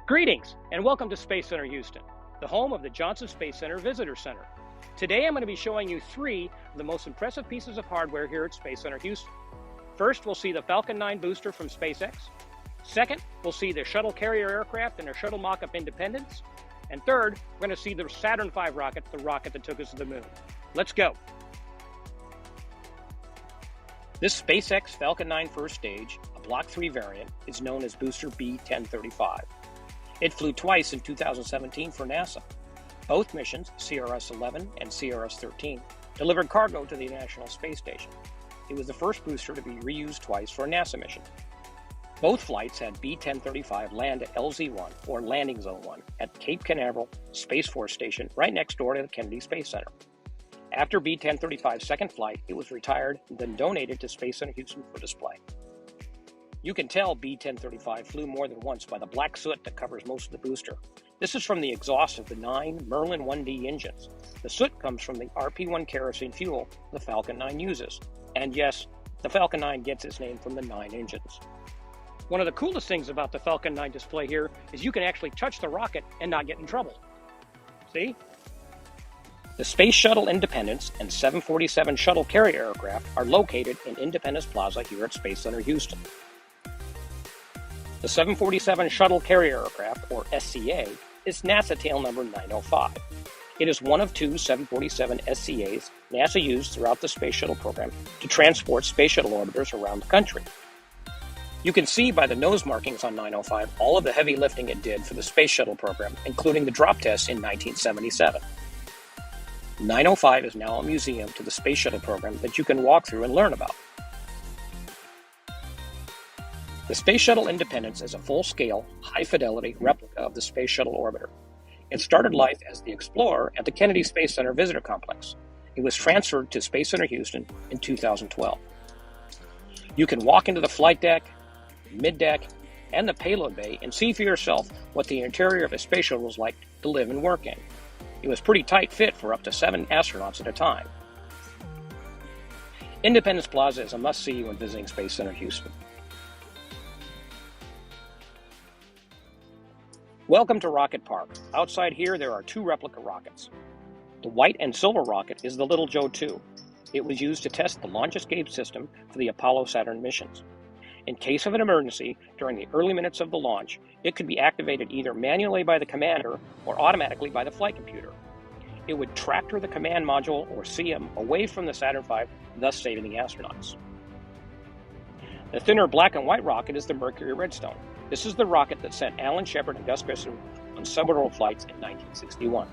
Greetings and welcome to Space Center Houston, the home of the Johnson Space Center Visitor Center. Today I'm going to be showing you three of the most impressive pieces of hardware here at Space Center Houston. First, we'll see the Falcon 9 booster from SpaceX. Second, we'll see the shuttle carrier aircraft and their shuttle mock-up Independence. And third, we're going to see the Saturn V rocket, the rocket that took us to the moon. Let's go. This SpaceX Falcon 9 first stage, a Block 3 variant, is known as Booster B-1035. It flew twice in 2017 for NASA. Both missions, CRS-11 and CRS-13, delivered cargo to the International Space Station. It was the first booster to be reused twice for a NASA mission. Both flights had B-1035 land at LZ-1, or Landing Zone 1, at Cape Canaveral Space Force Station right next door to the Kennedy Space Center. After B-1035's second flight, it was retired and then donated to Space Center Houston for display. You can tell B-1035 flew more than once by the black soot that covers most of the booster. This is from the exhaust of the 9 Merlin 1D engines. The soot comes from the RP-1 kerosene fuel the Falcon 9 uses. And yes, the Falcon 9 gets its name from the 9 engines. One of the coolest things about the Falcon 9 display here is you can actually touch the rocket and not get in trouble. See? The Space Shuttle Independence and 747 shuttle carrier aircraft are located in Independence Plaza here at Space Center Houston. The 747 Shuttle Carrier Aircraft, or SCA, is NASA tail number 905. It is one of two 747 SCAs NASA used throughout the Space Shuttle program to transport Space Shuttle orbiters around the country. You can see by the nose markings on 905 all of the heavy lifting it did for the Space Shuttle program, including the drop tests in 1977. 905 is now a museum to the Space Shuttle program that you can walk through and learn about. The Space Shuttle Independence is a full-scale, high-fidelity replica of the Space Shuttle orbiter. It started life as the Explorer at the Kennedy Space Center Visitor Complex. It was transferred to Space Center Houston in 2012. You can walk into the flight deck, mid-deck, and the payload bay and see for yourself what the interior of a space shuttle was like to live and work in. It was pretty tight fit for up to 7 astronauts at a time. Independence Plaza is a must-see when visiting Space Center Houston. Welcome to Rocket Park. Outside here, there are 2 replica rockets. The white and silver rocket is the Little Joe 2. It was used to test the launch escape system for the Apollo Saturn missions. In case of an emergency, during the early minutes of the launch, it could be activated either manually by the commander or automatically by the flight computer. It would tractor the command module, or CM, away from the Saturn V, thus saving the astronauts. The thinner black and white rocket is the Mercury Redstone. This is the rocket that sent Alan Shepard and Gus Grissom on suborbital flights in 1961.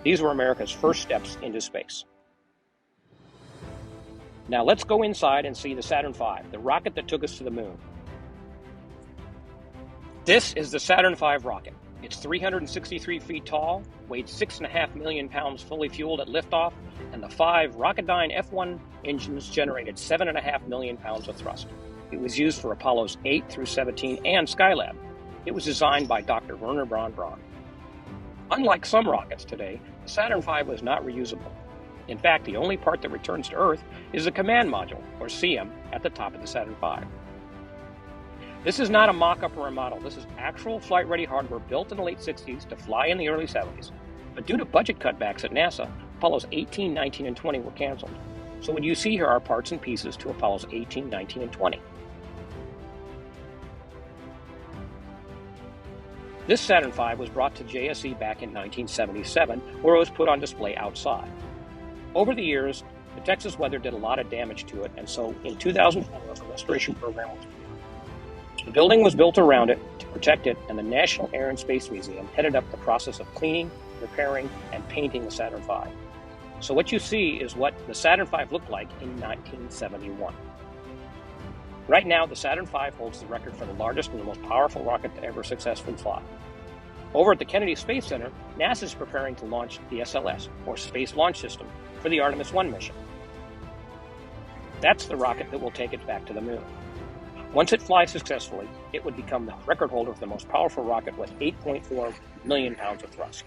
These were America's first steps into space. Now let's go inside and see the Saturn V, the rocket that took us to the moon. This is the Saturn V rocket. It's 363 feet tall, weighed 6.5 million pounds fully fueled at liftoff, and the 5 Rocketdyne F1 engines generated 7.5 million pounds of thrust. It was used for Apollos 8 through 17 and Skylab. It was designed by Dr. Wernher von Braun. Unlike some rockets today, the Saturn V was not reusable. In fact, the only part that returns to Earth is the command module, or CM, at the top of the Saturn V. This is not a mock-up or a model. This is actual flight-ready hardware built in the late 60s to fly in the early 70s. But due to budget cutbacks at NASA, Apollos 18, 19, and 20 were canceled. So what you see here are parts and pieces to Apollos 18, 19, and 20. This Saturn V was brought to JSC back in 1977, where it was put on display outside. Over the years, the Texas weather did a lot of damage to it, and so in 2012, a restoration program was begun. The building was built around it to protect it, and the National Air and Space Museum headed up the process of cleaning, repairing, and painting the Saturn V. So what you see is what the Saturn V looked like in 1971. Right now, the Saturn V holds the record for the largest and the most powerful rocket to ever successfully fly. Over at the Kennedy Space Center, NASA is preparing to launch the SLS, or Space Launch System, for the Artemis 1 mission. That's the rocket that will take it back to the moon. Once it flies successfully, it would become the record holder of the most powerful rocket with 8.4 million pounds of thrust.